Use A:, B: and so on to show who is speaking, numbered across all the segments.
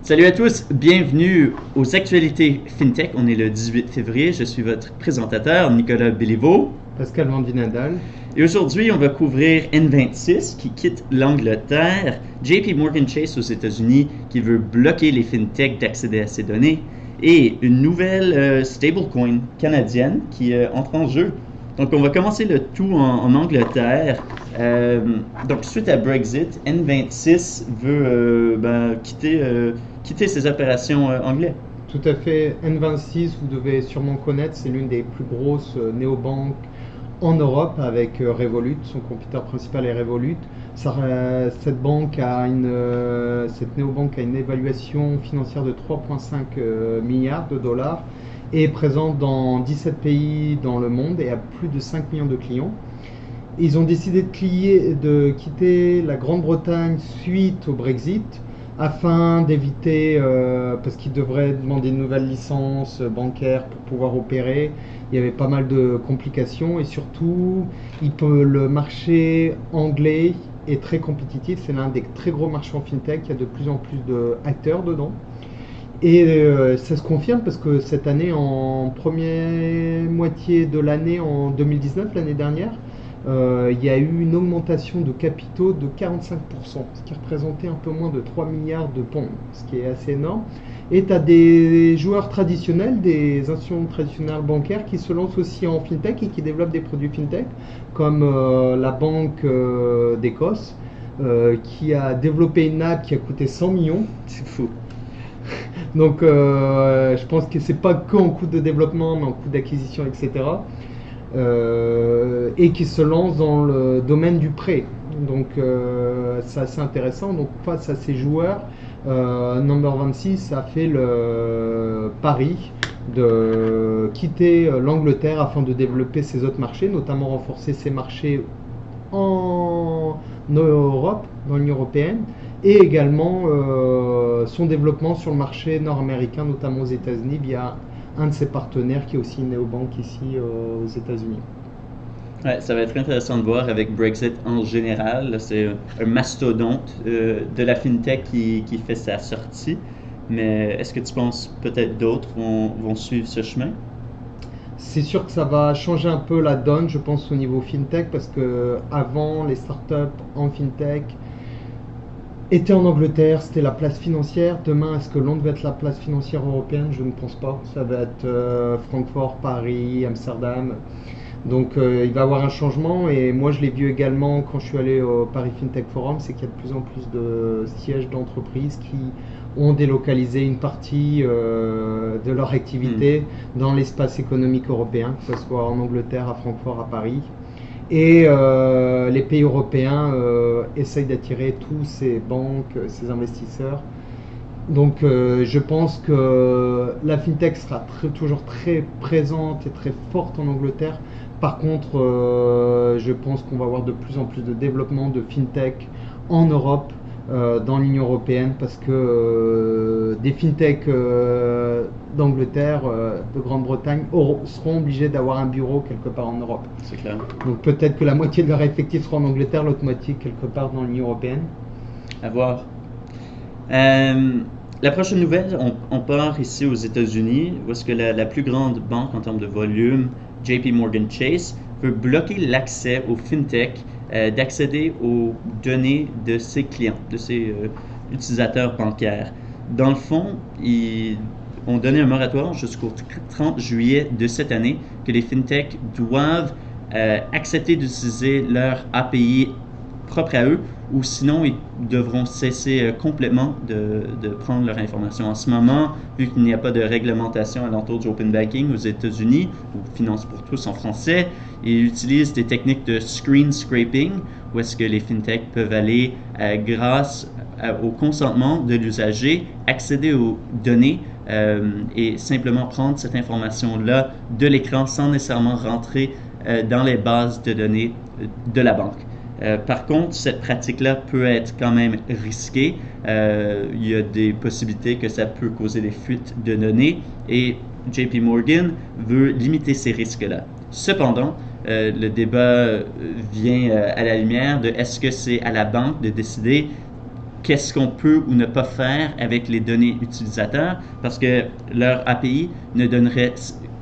A: Salut à tous, bienvenue aux actualités FinTech. On est le 18 février, je suis votre présentateur Nicolas Béliveau.
B: Pascal Vandinadal.
A: Et aujourd'hui, on va couvrir N26 qui quitte l'Angleterre, JP Morgan Chase aux États-Unis qui veut bloquer les FinTech d'accéder à ces données et une nouvelle stablecoin canadienne qui entre en jeu. Donc, on va commencer le tout en Angleterre. Donc, suite à Brexit, N26 veut quitter ses opérations anglaises.
B: Tout à fait. N26, vous devez sûrement connaître, c'est l'une des plus grosses néobanques en Europe avec Revolut. Son compétiteur principal est Revolut. Cette néobanque a une évaluation financière de 3,5 milliards de dollars et est présente dans 17 pays dans le monde et a plus de 5 millions de clients. Ils ont décidé de quitter la Grande-Bretagne suite au Brexit afin d'éviter, parce qu'ils devraient demander une nouvelle licence bancaire pour pouvoir opérer. Il y avait pas mal de complications et surtout, le marché anglais est très compétitif. C'est l'un des très gros marchés en fintech. Il y a de plus en plus d'acteurs dedans. Et ça se confirme parce que cette année, en première moitié de l'année, en 2019, l'année dernière, il y a eu une augmentation de capitaux de 45%, ce qui représentait un peu moins de 3 milliards de pounds, ce qui est assez énorme. Et tu as des joueurs traditionnels, des institutions traditionnelles bancaires qui se lancent aussi en fintech et qui développent des produits fintech, comme la Banque d'Écosse, qui a développé une app qui a coûté 100 millions.
A: C'est fou.
B: Donc je pense que c'est pas qu'en coût de développement, mais en coût d'acquisition, etc. Et qui se lance dans le domaine du prêt. Donc c'est assez intéressant. Donc face à ces joueurs, Number 26 a fait le pari de quitter l'Angleterre afin de développer ses autres marchés, notamment renforcer ses marchés en Europe, dans l'Union européenne, et également son développement sur le marché nord-américain, notamment aux États-Unis, via un de ses partenaires qui est aussi une néobanque ici aux États-Unis.
A: Ouais, ça va être intéressant de voir avec Brexit en général. Là, c'est un mastodonte de la FinTech qui fait sa sortie. Mais est-ce que tu penses peut-être d'autres vont suivre ce chemin?
B: C'est sûr que ça va changer un peu la donne, je pense, au niveau FinTech, parce que avant les startups en FinTech étaient en Angleterre, c'était la place financière. Demain, est-ce que Londres va être la place financière européenne? Je ne pense pas. Ça va être Francfort, Paris, Amsterdam. Donc il va y avoir un changement et moi je l'ai vu également quand je suis allé au Paris FinTech Forum, c'est qu'il y a de plus en plus de sièges d'entreprises qui ont délocalisé une partie de leur activité dans l'espace économique européen, que ce soit en Angleterre, à Francfort, à Paris. Et les pays européens essayent d'attirer tous ces banques, ces investisseurs. Donc je pense que la FinTech sera toujours très présente et très forte en Angleterre. Par contre, je pense qu'on va avoir de plus en plus de développement de FinTech en Europe, dans l'Union européenne, parce que des FinTech d'Angleterre, de Grande-Bretagne, seront obligés d'avoir un bureau quelque part en Europe.
A: C'est clair.
B: Donc peut-être que la moitié de leur effectif sera en Angleterre, l'autre moitié quelque part dans l'Union européenne.
A: À voir. La prochaine nouvelle, on part ici aux États-Unis, où est-ce que la plus grande banque en termes de volume, JP Morgan Chase, veut bloquer l'accès aux FinTech d'accéder aux données de ses clients, de ses utilisateurs bancaires. Dans le fond, ils ont donné un moratoire jusqu'au 30 juillet de cette année que les FinTech doivent accepter d'utiliser leur API propre à eux, ou sinon ils devront cesser complètement de prendre leur information. En ce moment, vu qu'il n'y a pas de réglementation alentour du Open Banking aux États-Unis, ou Finance pour tous en français, ils utilisent des techniques de screen scraping, où est-ce que les FinTech peuvent aller, grâce au consentement de l'usager, accéder aux données et simplement prendre cette information-là de l'écran sans nécessairement rentrer dans les bases de données de la banque. Par contre, cette pratique-là peut être quand même risquée. Il y a des possibilités que ça peut causer des fuites de données et JP Morgan veut limiter ces risques-là. Cependant, le débat vient à la lumière de est-ce que c'est à la banque de décider qu'est-ce qu'on peut ou ne pas faire avec les données utilisateurs parce que leur API ne donnerait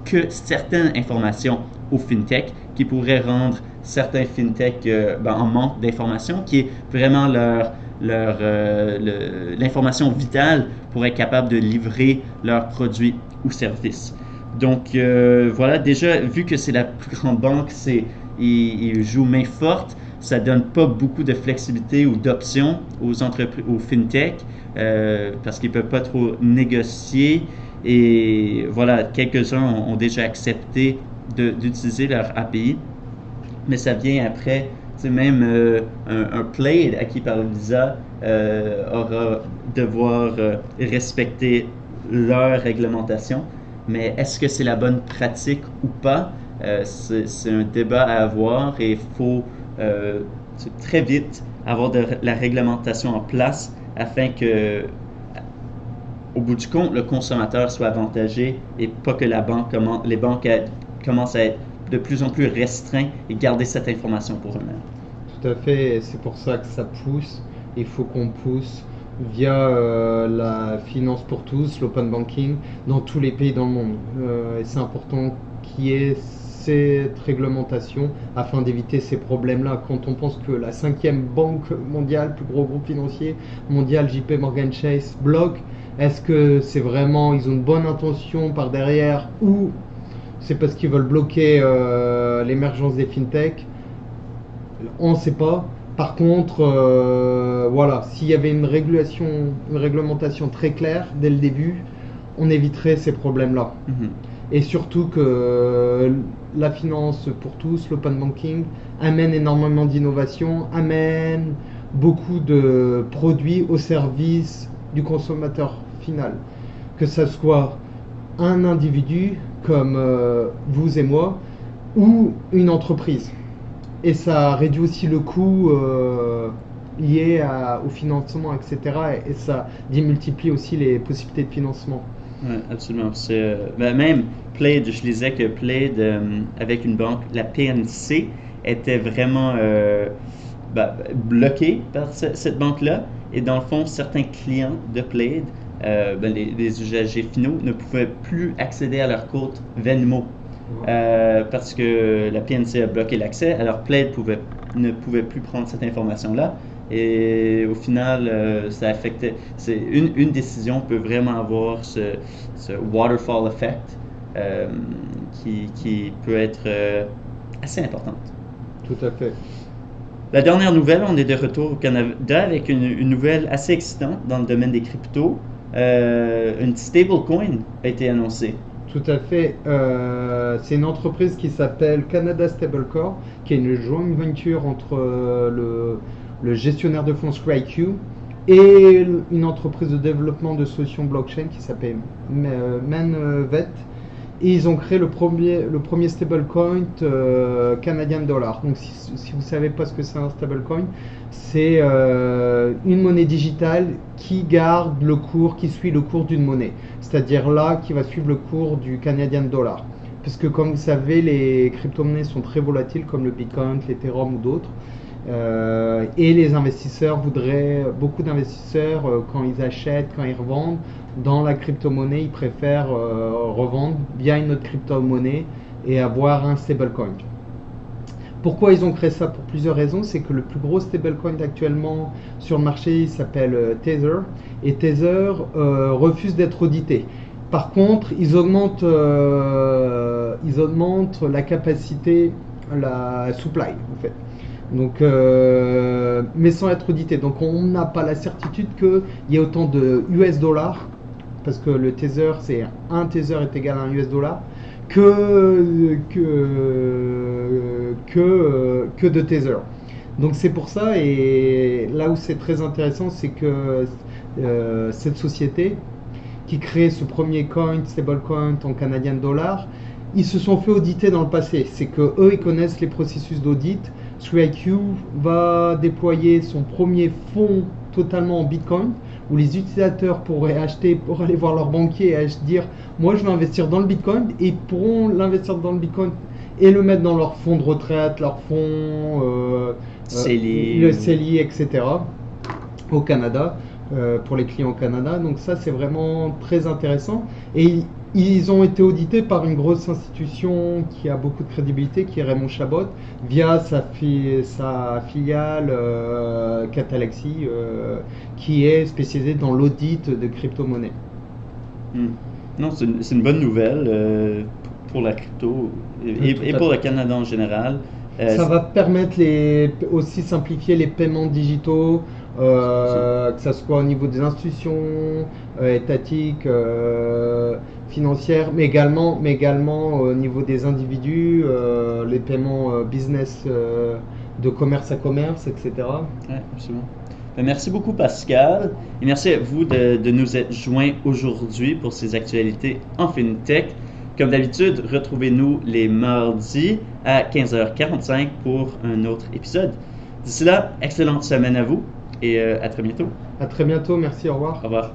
A: que certaines informations aux fintech qui pourraient rendre certains fintech en manque d'informations, qui est vraiment l'information vitale pour être capable de livrer leurs produits ou services. Donc voilà, déjà, vu que c'est la plus grande banque, ils jouent main forte, ça donne pas beaucoup de flexibilité ou d'options aux entreprises, aux fintech, parce qu'ils peuvent pas trop négocier. Et voilà, quelques-uns ont déjà accepté d'utiliser leur API, mais ça vient après. Même un Plaid acquis par Visa aura devoir respecter leur réglementation. Mais est-ce que c'est la bonne pratique ou pas? C'est un débat à avoir et il faut très vite avoir de la réglementation en place afin que, au bout du compte, le consommateur soit avantagé et pas que les banques commencent à être de plus en plus restreints et garder cette information pour eux-mêmes.
B: Tout à fait, et c'est pour ça que ça pousse. Il faut qu'on pousse via la finance pour tous, l'open banking, dans tous les pays dans le monde. Et c'est important qu'il y ait cette réglementation afin d'éviter ces problèmes-là. Quand on pense que la 5e banque mondiale, plus gros groupe financier mondial, JP Morgan Chase, bloque, est-ce que c'est vraiment, ils ont une bonne intention par derrière ou c'est parce qu'ils veulent bloquer l'émergence des fintech? On ne sait pas. Par contre, voilà, s'il y avait une réglementation très claire dès le début, on éviterait ces problèmes-là. Et surtout que la finance pour tous, l'open banking, amène énormément d'innovation, amène beaucoup de produits au service du consommateur final. Que ce soit un individu comme vous et moi, ou une entreprise. Et ça réduit aussi le coût lié au financement, etc. Et ça démultiplie aussi les possibilités de financement.
A: Oui, absolument. Même Plaid, je lisais que Plaid, avec une banque, la PNC, était vraiment bloquée par cette banque-là. Et dans le fond, certains clients de Plaid, les usagers finaux, ne pouvaient plus accéder à leur compte Venmo. Parce que la PNC a bloqué l'accès, alors Plaid ne pouvait plus prendre cette information-là. Et au final, ça affectait. Une décision peut vraiment avoir ce waterfall effect qui peut être assez importante.
B: Tout à fait.
A: La dernière nouvelle, on est de retour au Canada avec une nouvelle assez excitante dans le domaine des cryptos. Une stablecoin a été annoncée.
B: Tout à fait. C'est une entreprise qui s'appelle Canada Stablecorp, qui est une joint venture entre le gestionnaire de fonds SquareIQ et une entreprise de développement de solutions blockchain qui s'appelle Manvet. Et ils ont créé le premier stablecoin canadien dollar. Donc si vous ne savez pas ce que c'est un stablecoin, c'est une monnaie digitale qui garde le cours, qui suit le cours d'une monnaie. C'est-à-dire là, qui va suivre le cours du canadien dollar. Puisque comme vous savez, les crypto-monnaies sont très volatiles comme le Bitcoin, l'Ethereum ou d'autres. Et les investisseurs beaucoup d'investisseurs, quand ils achètent, quand ils revendent, dans la crypto-monnaie, ils préfèrent revendre via une autre crypto-monnaie et avoir un stablecoin. Pourquoi ils ont créé ça? Pour plusieurs raisons. C'est que le plus gros stablecoin actuellement sur le marché, il s'appelle Tether. Et Tether refuse d'être audité. Par contre, ils augmentent la capacité, la supply en fait. Donc, mais sans être audité. Donc on n'a pas la certitude qu'il y ait autant de US dollars, parce que le Tether, c'est un Tether est égal à un US dollar, que de Tether. Donc c'est pour ça, et là où c'est très intéressant, c'est que cette société qui crée ce premier stablecoin en canadien dollar, ils se sont fait auditer dans le passé. C'est que eux, ils connaissent les processus d'audit. SquareIQ va déployer son premier fonds totalement en Bitcoin, où les utilisateurs pourraient acheter pour aller voir leur banquier et dire moi je veux investir dans le Bitcoin, et ils pourront l'investir dans le Bitcoin et le mettre dans leur fonds de retraite, leur fonds
A: CELI,
B: le CELI, etc. au Canada, pour les clients au Canada. Donc ça, c'est vraiment très intéressant. Et ils ont été audités par une grosse institution qui a beaucoup de crédibilité, qui est Raymond Chabot, via sa filiale Catalaxy, qui est spécialisée dans l'audit de crypto-monnaies.
A: Non, c'est une bonne nouvelle pour la crypto et pour le Canada en général.
B: Ça va permettre aussi simplifier les paiements digitaux, que ce soit au niveau des institutions étatiques, financières, mais également au niveau des individus, les paiements business de commerce à commerce, etc.
A: Oui, absolument. Merci beaucoup, Pascal. Et merci à vous de nous être joints aujourd'hui pour ces actualités en FinTech. Comme d'habitude, retrouvez-nous les mardis à 15h45 pour un autre épisode. D'ici là, excellente semaine à vous et à très bientôt.
B: À très bientôt, merci, au revoir.
A: Au revoir.